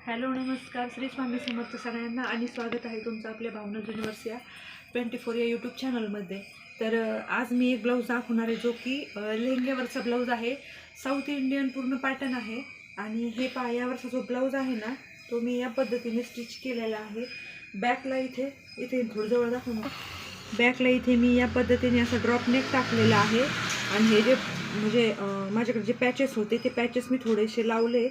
Hello नमस्कार, श्री स्वामी समर्थ सगळ्यांना आणि स्वागत आहे तुमचं आपल्या भावना युनिवर्स या 24 या यूट्यूब चॅनलमध्ये. तर आज मी एक ब्लाऊज दाखवणार आहे जो की लेहंग्यावरचा ब्लाऊज आहे. साऊथ इंडियन पूर्ण पॅटर्न आहे आणि हे पहा, यावरचा जो ब्लाऊज आहे ना तो मी या पद्धतीने स्टिच केलेला आहे. बॅकला इथे थोडं जवळ दाखवून, बॅकला इथे मी या पद्धतीने असं ड्रॉप नेक टाकलेला आहे आणि हे जे म्हणजे माझ्याकडे जे पॅचेस होते ते पॅचेस मी थोडेसे लावले,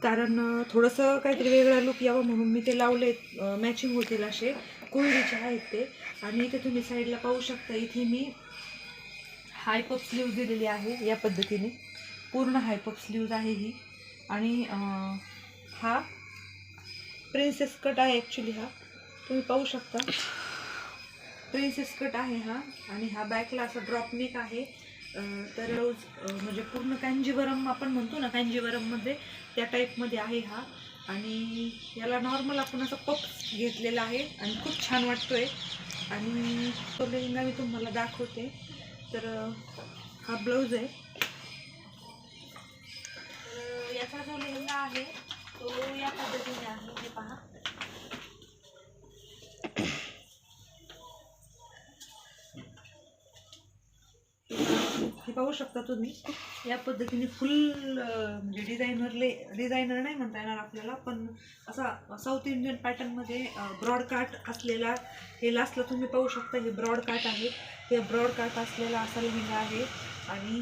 कारण थोडंसं काहीतरी वेगळा लुक यावं म्हणून मी ते लावले. मॅचिंग होतील असे कुरडीचे आहेत ते. आणि इथे तुम्ही साईडला पाहू शकता, इथे मी हाय पफ स्लीव्ज दिलेली आहे या पद्धतीने. पूर्ण हाय पफ स्लीव्ज आहे ही. आणि हा प्रिन्सेस कट आहे ॲक्च्युली. हा तुम्ही पाहू शकता, प्रिन्सेस कट आहे हा. आणि हा बॅकला असा ड्रॉप नेक आहे. तर म्हणजे पूर्ण कांजीवरम आपण म्हणतो ना, कांजीवरममध्ये त्या टाईपमध्ये आहे हा. आणि याला नॉर्मल आपण असं पफ घेतलेला आहे आणि खूप छान वाटतोय. आणि तो लेहंगा मी तुम्हाला दाखवते. तर हा ब्लाऊज आहे. तर याचा जो लेहंगा आहे तो या पद्धतीने आहे. हे पहा, हे पाहू शकता तुम्ही. या पद्धतीने फुल म्हणजे डिझायनर नाही म्हणता येणार आपल्याला, पण असा साऊथ इंडियन पॅटर्नमध्ये ब्रॉड काट असलेला हे लास्टला तुम्ही पाहू शकता. हे ब्रॉड काट आहे. हे ब्रॉड काट असलेला असा लेहंगा आहे. आणि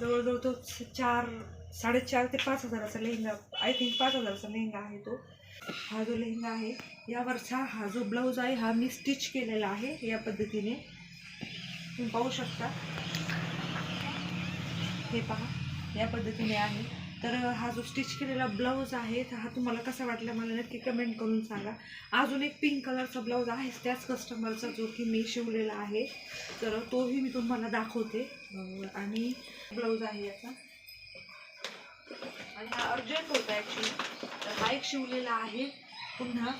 जवळजवळ तो 4,500 ते 5,000चा लेहंगा, आय थिंक 5,000चा लेहंगा आहे तो. हा जो लेहंगा आहे यावरचा हा जो ब्लाऊज आहे हा मी स्टिच केलेला आहे या पद्धतीने. तुम्ही पाहू शकता, हे पहा या पद्धतीने आहे. तर हा जो स्टिच केलेला ब्लाऊज आहे तर हा तुम्हाला कसा वाटला मला नक्की कमेंट करून सांगा. अजून एक पिंक कलरचा ब्लाऊज आहे त्याच कस्टमरचा, जो की मी शिवलेला आहे. तर तोही मी तुम्हाला दाखवते. आणि ब्लाऊज आहे याचा. आणि हा अर्जंट होता ॲक्च्युली, तर हा एक शिवलेला आहे. पुन्हा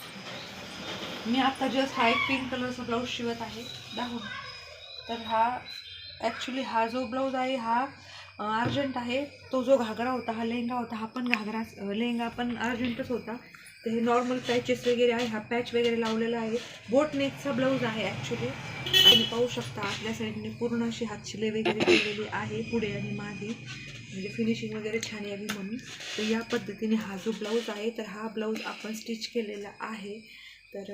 मी आता जस्ट हा एक पिंक कलरचा ब्लाऊज शिवत आहे दाखवून. तर हा ॲक्च्युली हा जो ब्लाऊज आहे हा अर्जंट आहे. तो जो घागरा होता, हा लेहंगा होता, हा पण घागरा लेहंगा पण अर्जंटच होता. तर हे नॉर्मल पॅचेस वगैरे आहे, हा पॅच वगैरे लावलेला आहे. बोट नेकचा ब्लाऊज आहे ॲक्च्युली. आणि पाहू शकता आपल्या साईडने पूर्ण अशी हातशिलाई वगैरे केलेली आहे पुढे आणि मागे, म्हणजे फिनिशिंग वगैरे छान यावी म्हणून. तर या पद्धतीने हा जो ब्लाऊज आहे तर हा ब्लाऊज आपण स्टिच केलेला आहे. तर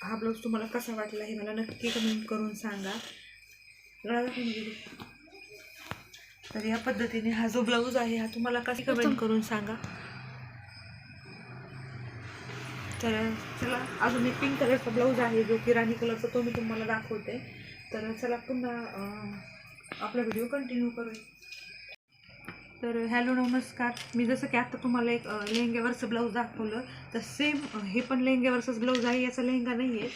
हा ब्लाऊज तुम्हाला कसा वाटला हे मला नक्की कमेंट करून सांगा. तर या पद्धतीने हा जो ब्लाऊज आहे हा तुम्हाला कसा कमेंट करून सांगा. तर चला, अजून एक पिंक कलरचा ब्लाऊज आहे जो की राणी कलरचा, तो मी तुम्हाला दाखवते. तर चला पुन्हा आपला व्हिडिओ कंटिन्यू करूया. तर हॅलो नमस्कार, मी जसं की आत्ता तुम्हाला एक लेहंग्यावरचं ब्लाऊज दाखवलं, तर सेम हे पण लेहंग्यावरचंच ब्लाऊज आहे. याचा लेहंगा नाही आहे,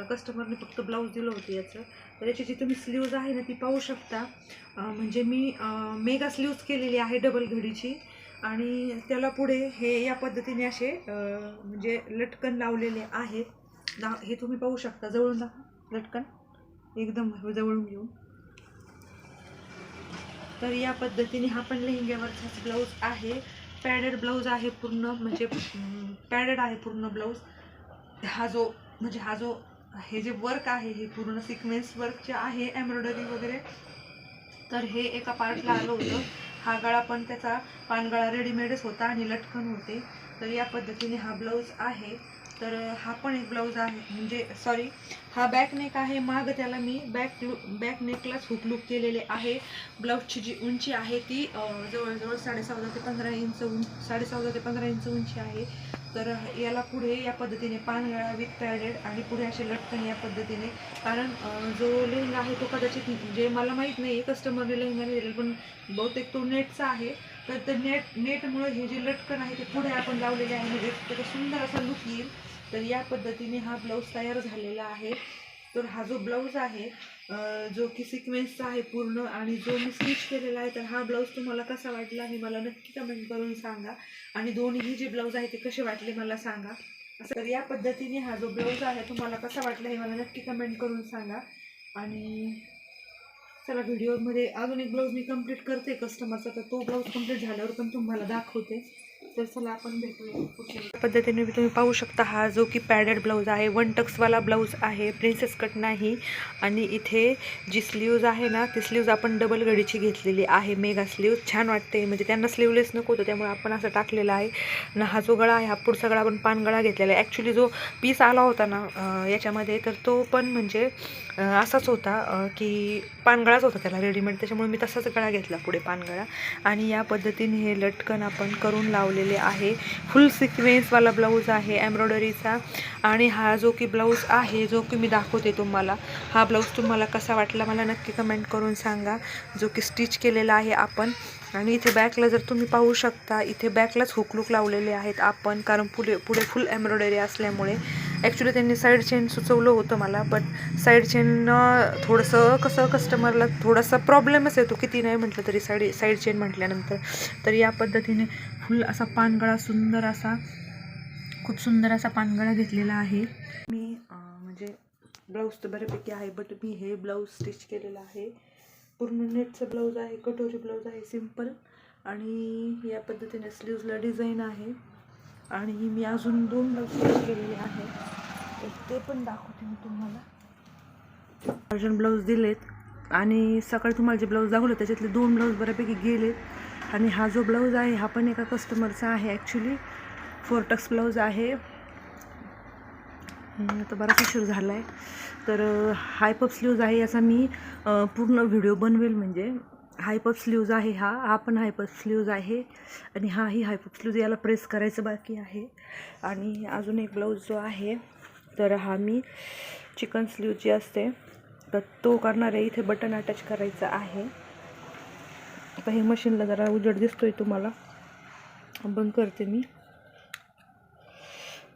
कस्टमरने फक्त ब्लाऊज दिलं होतं याचं. तर याची जी तुम्ही स्लीव्ज आहे ना ती पाहू शकता. म्हणजे मी मेगा स्लीव्ज केलेली आहे डबल घडीची. आणि त्याला पुढे हे या पद्धतीने असे म्हणजे लटकन लावलेले आहेत. हे तुम्ही पाहू शकता. जवळून दाखवा लटकन, एकदम जवळून घेऊन. तर या पद्धतीने हा पण लेहंग्यावरचाच ब्लाऊज आहे. पॅडेड ब्लाऊज आहे पूर्ण, म्हणजे पॅडेड आहे पूर्ण ब्लाऊज. हा जो हे जे वर्क आहे हे पूर्ण सिक्वेन्स वर्कचे आहे, एम्ब्रॉयडरी वगैरे. तर हे एका पार्टला आलं होतं. हा गळा पण त्याचा पानगळा रेडीमेडच होता आणि लटकन होते. तर या पद्धतीने हा ब्लाऊज आहे. तर हा पण एक ब्लाऊज आहे, म्हणजे सॉरी, हा बॅक नेक आहे. मागं त्याला मी बॅक नेकलाच हुक लूक केलेले आहे. ब्लाऊजची जी उंची आहे ती जवळजवळ 14.5 ते 15 इंच 14.5 ते 15 इंच उंची आहे. तर याला पुढे या पद्धतीने पानगळा विथ पॅडेड आणि पुढे असे लटकन या पद्धतीने. कारण जो लेहंगा आहे तो कदाचित, जे मला माहीत नाही कस्टमरने लेहंगा दिलेला, पण बहुतेक तो नेटचा आहे. तर ते नेटमुळे हे जे लटकन आहे ते पुढे आपण लावलेले आहे, म्हणजे त्याचा सुंदर असा लुक येईल. तर या पद्धतीने हा ब्लाऊज तयार झालेला आहे. तर हा जो ब्लाऊज आहे जो की सिक्वेन्सचा आहे पूर्ण, आणि जो मी स्टिच केलेला आहे, तर हा ब्लाऊज तुम्हाला कसा वाटला हे मला नक्की कमेंट करून सांगा. आणि दोन्ही जे ब्लाऊज आहे ते कसे वाटले मला सांगा. तर या पद्धतीने हा जो ब्लाऊज आहे तुम्हाला कसा वाटला हे मला नक्की कमेंट करून सांगा. आणि चला व्हिडिओमध्ये अजून एक ब्लाऊज मी कंप्लीट करते कस्टमरचा, तर तो ब्लाऊज कंप्लीट झाल्यावर पण तुम्हाला दाखवते. तर चला आपण भेटूया पुढच्या पद्धतीने. तुम्ही पाहू शकता हा जो की पॅडेड ब्लाऊज आहे, 1 टक्सवाला ब्लाऊज आहे, प्रिन्सेस कट नाही. आणि इथे जी स्लीव्ज आहे ना, ती स्लीव्ज आपण डबल गडीची घेतलेली आहे, मेगा स्लीव्ज. छान वाटते, म्हणजे त्यांना स्लीवलेस नको होतं त्यामुळे आपण असं टाकलेलं आहे ना. हा जो गळा आहे, हा पुढचा गळा आपण पानगळा घेतलेला आहे. ॲक्च्युली जो पीस आला होता ना याच्यामध्ये, तर तो पण म्हणजे असाच होता की पानगळाच होता त्याला रेडीमेड, त्याच्यामुळे मी तसाच गळा घेतला पुढे पानगळा. आणि या पद्धतीने हे लटकन आपण करून लावलेले आहे. फुल सिक्वेन्सवाला ब्लाऊज आहे एम्ब्रॉयडरीचा. आणि हा जो की ब्लाऊज आहे, जो की मी दाखवते तुम्हाला, हा ब्लाऊज तुम्हाला कसा वाटला मला नक्की कमेंट करून सांगा, जो की स्टिच केलेला आहे आपण. आणि इथे बॅकला जर तुम्ही पाहू शकता, इथे बॅकलाच हुकलूक लावलेले आहेत आपण, कारण पुढे फुल एम्ब्रॉयडरी असल्यामुळे. ॲक्च्युली त्यांनी साईड चेन सुचवलं होतं मला, बट साईड चेन थोडंसं कसं कस्टमरला थोडासा प्रॉब्लेमच येतो किती नाही म्हटलं तरी साईड चेन म्हटल्यानंतर. तर या पद्धतीने फुल असा पानगळा सुंदर असा, खूप सुंदर असा पानगळा घेतलेला आहे मी. म्हणजे ब्लाऊज तर बऱ्यापैकी आहे, बट मी हे ब्लाऊज स्टिच केलेलं आहे. पूर्ण नेटचं ब्लाऊज आहे, कटोरी ब्लाऊज आहे सिम्पल. आणि या पद्धतीने स्लीव्जला डिझाईन आहे. आणि मी अजून 2 ब्लाऊज स्टिच केलेले आहे, तर ते पण दाखवते मी तुम्हाला. अर्जंट ब्लाऊज दिलेत, आणि सकाळी तुम्हाला जे ब्लाऊज दाखवले त्याच्यातले 2 ब्लाऊज बऱ्यापैकी गेलेत. आणि हा जो ब्लाऊज आहे हा पण एका कस्टमरचा आहे. ॲक्च्युली 4 टक्स ब्लाऊज आहे. आता बराच उशीर झाला आहे. तर हाय पफ स्लीव्ज आहे, याचा मी पूर्ण व्हिडिओ बनवेल. म्हणजे हाय पफ स्लीव्ज आहे, हा पण हाय पफ स्लीव्ज आहे. आणि हाही हाय पफ स्लीव्ज, याला प्रेस करायचं बाकी आहे. आणि अजून एक ब्लाऊज जो आहे, तर हा मी चिकन स्लीव जी असते तर तो करणार आहे. इथे बटन अटॅच करायचं आहे. आता हे मशीनला जरा उजेड दिसतोय तुम्हाला, बंद करते मी.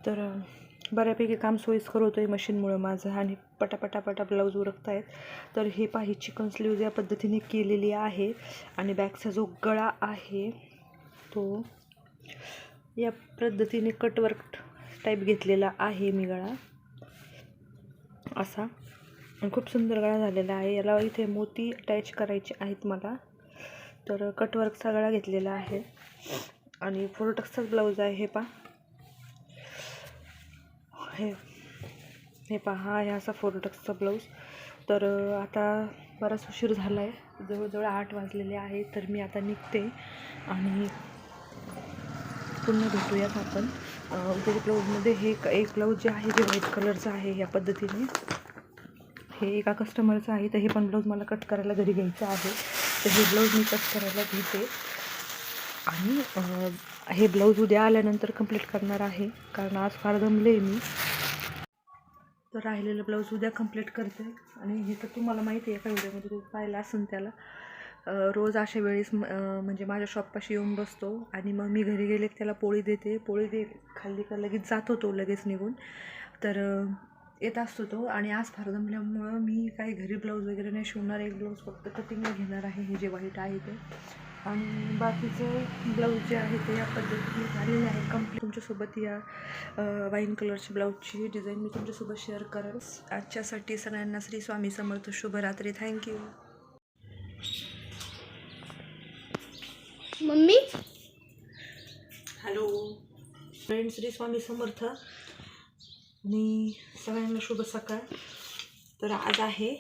तर बऱ्यापैकी काम सोयीस्कर होतं आहे मशीनमुळं माझं, आणि पटापटा ब्लाऊज उरकत आहेत. तर हे पाही चिकन स्लीव्ज या पद्धतीने केलेली आहे. आणि बॅकचा जो गळा आहे तो या पद्धतीने कटवर्क टाईप घेतलेला आहे मी गळा असा. खूप सुंदर गळा झालेला आहे. याला इथे मोती अटॅच करायचे आहेत मला, तर कटवर्कचा गळा घेतलेला आहे. आणि 4 टक्सचाच ब्लाऊज आहे. हे पहा, हे पहा, हा असा 4 टक्सचा ब्लाऊज. तर आता बराच उशीर झाला आहे, जवळजवळ 8 वाजलेले आहे. तर मी आता निघते, आणि पुन्हा भेटूयात आपण उद्याच्या ब्लाऊजमध्ये. हे एक ब्लाऊज जे आहे जे व्हाईट कलरचं आहे, या पद्धतीने हे एका कस्टमरचं आहे. तर हे पण ब्लाऊज मला कट करायला घरी घ्यायचं आहे, तर हे ब्लाऊज मी कट करायला घेते. आणि हे ब्लाऊज उद्या आल्यानंतर कंप्लीट करणार आहे, कारण आज फार दमले मी. तर राहिलेलं ब्लाऊज उद्या कंप्लीट करते. आणि हे तर तुम्हाला माहिती आहे, एका व्हिडिओमध्ये तुम्ही पाहिलं असेल त्याला. रोज अशा वेळेस म्हणजे माझ्या शॉपपाशी येऊन बसतो, आणि मग मी घरी गेले त्याला पोळी देते. खाल्ली का लगेच जातो तो, लगेच निघून. तर येत असतो तो. आणि आज फार दमल्यामुळं मी काही घरी ब्लाऊज वगैरे नाही शिवणार. एक ब्लाऊज फक्त कटिंगला घेणार आहे, हे जे व्हाईट आहे ते. आणि बाकीचे ब्लाऊज जे आहे ते या पद्धतीने झालेले आहे कंप्लीट. तुमच्यासोबत या वाईन कलरची ब्लाऊजची डिझाईन मी तुमच्यासोबत शेअर करेल. आजच्यासाठी सगळ्यांना श्री स्वामी समर्थ, शुभरात्री. Thank you. Mummy, hello friend, Shri Swami Samarth आणि सगळ्यांना शुभ सकाळ. तर आज आहे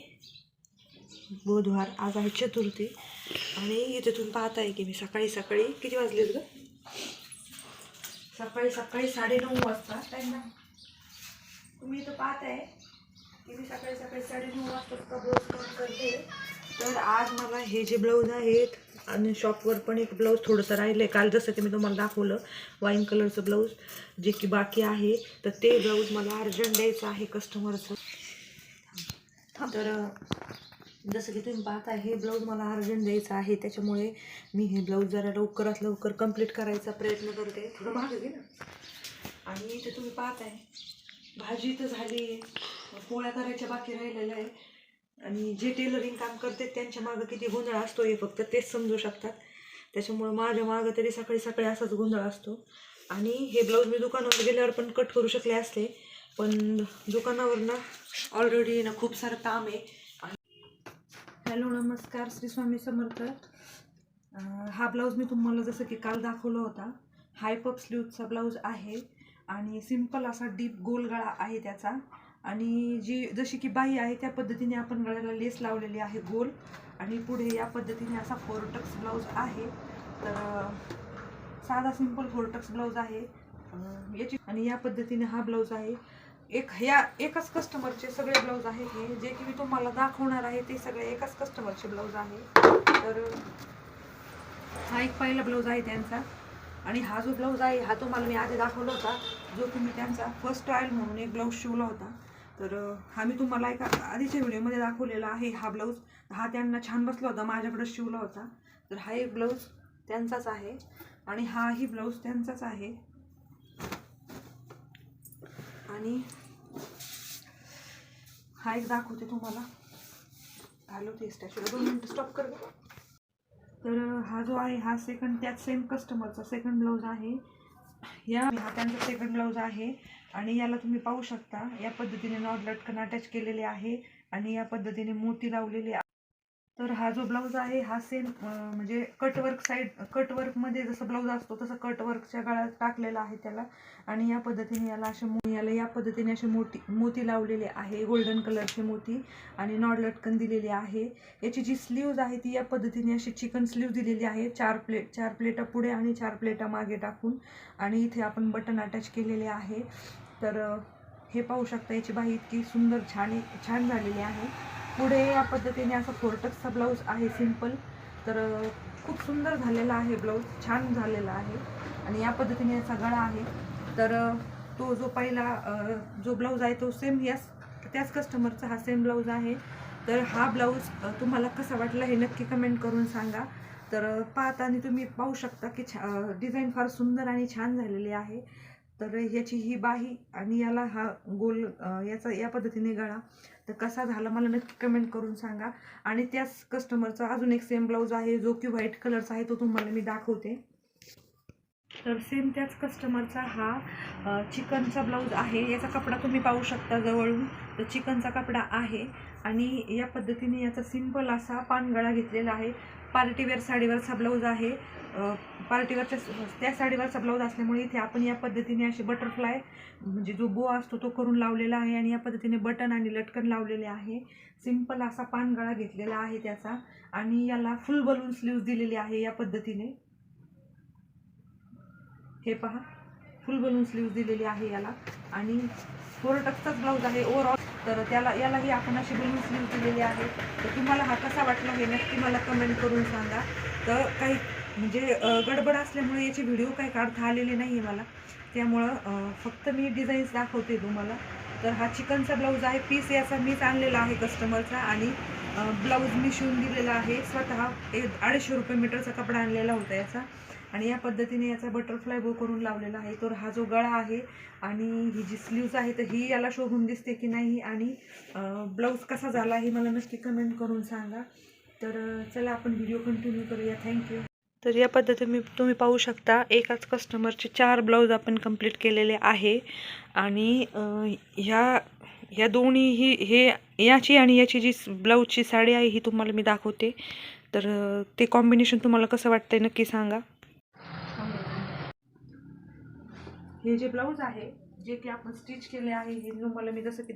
बुधवार, आज आहे चतुर्थी. आणि इथे तुम्ही पाहताय की मी सकाळी किती वाजलेत ग? सकाळी 9:30 वाजता. टाईम नाही, तुम्ही इथं पाहताय की मी सकाळी 9:30 वाजता ब्लाऊज कट करते. तर आज मला हे जे ब्लाऊज आहेत, आणि शॉपवर पण एक ब्लाऊज थोडंसं राहिलं आहे काल, जसं की मी तुम्हाला दाखवलं वाईन कलरचं ब्लाऊज जे की बाकी आहे. तर ते ब्लाऊज मला अर्जंट द्यायचं आहे कस्टमरचं. तर जसं की तुम्ही पाहता, हे ब्लाऊज मला अर्जंट द्यायचं आहे, त्याच्यामुळे मी हे ब्लाऊज जरा लवकरात लवकर कंप्लीट करायचा प्रयत्न करते. थोडं मागे घे ना. आणि इथे तुम्ही पाहताय भाजी तर झाली, पोळ्या करायच्या बाकी राहिलेल्या आहे. आणि जे टेलरिंग काम करते त्यांच्या मागं किती गोंधळ असतो हे फक्त तेच समजू शकतात. त्याच्यामुळं माझ्या मागं तरी सकाळी असाच गोंधळ असतो. आणि हे ब्लाऊज मी दुकानावर गेल्यावर पण कट करू शकले असते, पण दुकानावर ना ऑलरेडी ना खूप सारं काम आहे. हॅलो नमस्कार, श्री स्वामी समर्थ. हा ब्लाऊज मी तुम्हाला जसं की काल दाखवला होता. हाय पफ स्लीवचा ब्लाऊज आहे आणि सिंपल असा डीप गोल गळा आहे त्याचा. आणि जशी की बाही आहे त्या पद्धतीने आपण गळ्याला लेस लावलेली आहे गोल. आणि पुढे या पद्धतीने असा फोरटक्स ब्लाऊज आहे. तर साधा सिंपल फोरटक्स ब्लाऊज आहे याची. आणि या पद्धतीने हा ब्लाऊज आहे. एकाच कस्टमरचे सगळे ब्लाऊज आहे हे जे की मी तुम्हाला दाखवणार आहे ते सगळे एकाच कस्टमरचे ब्लाऊज आहे. तर हा एक पहिला ब्लाऊज आहे त्यांचा. आणि हा जो ब्लाऊज आहे हा तुम्हाला मी आधी दाखवला होता, जो की मी त्यांचा फर्स्ट ट्रायल म्हणून एक ब्लाऊज शिवला होता. तर हा मी तुम्हाला एका आधीच्या व्हिडिओमध्ये दाखवलेला आहे. हा ब्लाऊज हा त्यांना छान बसला होता, माझ्याकडे शिवला होता. तर हा एक ब्लाऊज त्यांचाच आहे आणि हाही ब्लाऊज त्यांचाच आहे. आणि हा एक दाखवते तुम्हाला, घालवते स्टॅच्यूला. 2 मिनिटं स्टॉप कर. तर हा जो आहे हा त्याच सेम कस्टमरचा सेकंड ब्लाऊज आहे. हा त्यांचा सेकंड ब्लाऊज आहे. आणि याला तुम्ही पाहू शकता या पद्धतीने नॉट लटकन अटॅच केलेले आहे आणि या पद्धतीने मोती लावलेले. तर हा जो ब्लाऊज आहे हा सेम म्हणजे कटवर्कमध्ये जसं ब्लाऊज असतो तसं कटवर्कच्या गळ्यात टाकलेला आहे त्याला. आणि या पद्धतीने याला या पद्धतीने असे मोती लावलेले आहे, गोल्डन कलरचे मोती. आणि नॉट लटकन दिलेली आहे. याची जी स्लीव्ज आहे ती या पद्धतीने अशी चिकन स्लीव्ह दिलेली आहे. 4 प्लेटा पुढे आणि 4 प्लेटा मागे टाकून. आणि इथे आपण बटन अटॅच केलेले आहे. तर हे पाहू शकता, याची बाही इतकी सुंदर छान झालेली आहे. पुढे या पद्धतीने असा फोरटक्सचा ब्लाऊज आहे सिंपल. तर खूप सुंदर झालेला आहे ब्लाऊज, छान झालेला आहे. आणि या पद्धतीने याचा गळा आहे. तर तो जो पहिला जो ब्लाऊज आहे तो सेम त्याच कस्टमरचा हा सेम ब्लाऊज आहे. तर हा ब्लाऊज तुम्हाला कसा वाटला हे नक्की कमेंट करून सांगा. तर पाहताना तुम्ही पाहू शकता की डिझाईन फार सुंदर आणि छान झालेली आहे. तर ह्याची ही बाही आणि याला हा गोल या पद्धतीने गळा. तर कसा झाला मला नक्की कमेंट करून सांगा. आणि त्याच कस्टमरचा अजून एक सेम ब्लाऊज आहे जो की व्हाईट कलरचा आहे, तो तुम्हाला मी दाखवते. तर सेम त्याच कस्टमरचा हा चिकनचा ब्लाऊज आहे. याचा कपडा तुम्ही पाहू शकता जवळून. तर चिकनचा कपडा आहे आणि या पद्धतीने याचा सिंपल असा पानगळा घेतलेला आहे. पार्टीवेअर साडीवरचा ब्लाऊज आहे. त्या साडीवरचा ब्लाऊज असल्यामुळे इथे आपण या पद्धतीने असे बटरफ्लाय म्हणजे जो बो असतो तो करून लावलेला आहे. आणि या पद्धतीने बटन आणि लटकन लावलेले आहे. सिंपल असा पानगळा घेतलेला आहे त्याचा. आणि याला फुल बलून स्लीव्ज दिलेली आहे या पद्धतीने. हे पहा, फुल बलून स्लीव्ज दिलेली आहे याला. आणि फोरटक्सचाच ब्लाऊज आहे ओव्हरऑल. तर यालाही आपण अशी बलून स्लीव्ज दिलेली आहे. तर तुम्हाला हा कसा वाटला हे नक्की मला कमेंट करून सांगा. तर काही म्हणजे गडबड असल्यामुळे याचे व्हिडिओ काही काढता आलेले नाही आहे मला, त्यामुळं फक्त मी डिझाईन्स दाखवते तुम्हाला. तर हा चिकनचा ब्लाऊज आहे. पीस याचा मीच आणलेला आहे कस्टमरचा. आणि ब्लाऊज मी शिवून दिलेला आहे स्वतः. 250 रुपये मीटरचा कपडा आणलेला होता याचा. आणि या पद्धतीने याचा बटरफ्लाय बो करून लावलेला आहे. तर हा जो गळा आहे आणि ही जी स्लीव्ज आहे तर ही याला शोभून दिसते की नाही आणि ब्लाऊज कसा झाला हे मला नक्की कमेंट करून सांगा. तर चला आपण व्हिडिओ कंटिन्यू करूया. थँक्यू. तर या पद्धतीने तुम्ही पाहू शकता एकाच कस्टमरचे 4 ब्लाऊज आपण कंप्लीट केलेले आहे. आणि ह्या दोन्ही याची आणि याची जी ब्लाऊजची साडी आहे ही तुम्हाला मी दाखवते. तर ते कॉम्बिनेशन तुम्हाला कसं वाटतंय नक्की सांगा. हे जे ब्लाऊज आहे जे की आपण स्टिच केले आहे हे तुम्हाला मी जसं की